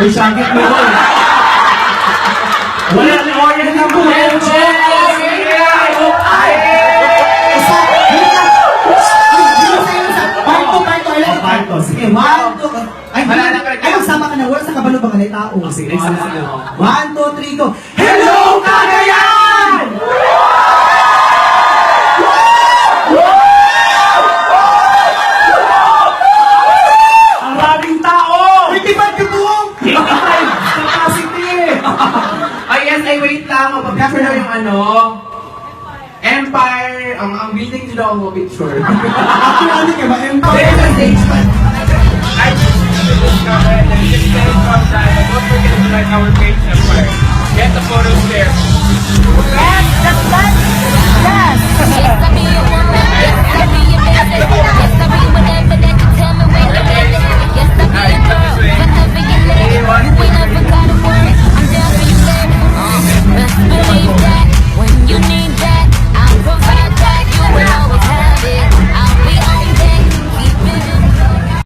May sakit mo ko. Wala na order na po. Parto. Sige, 1, 2. Ay, magsama ka na. Wala sa kabalo ba ka na tao? Sige, 1, 2, 3, go. Hello, Cagayan! Ang maraming tao! 25 ka buong! 85! Capacity! Ay, yes, ay wait lang. Mapag-capture na yung ano. Empire, ang building to the all picture. Ako ano ka ba? There's a stage man. I just discovered and just stay from that. Don't forget to like our page Empire. Get the photos there.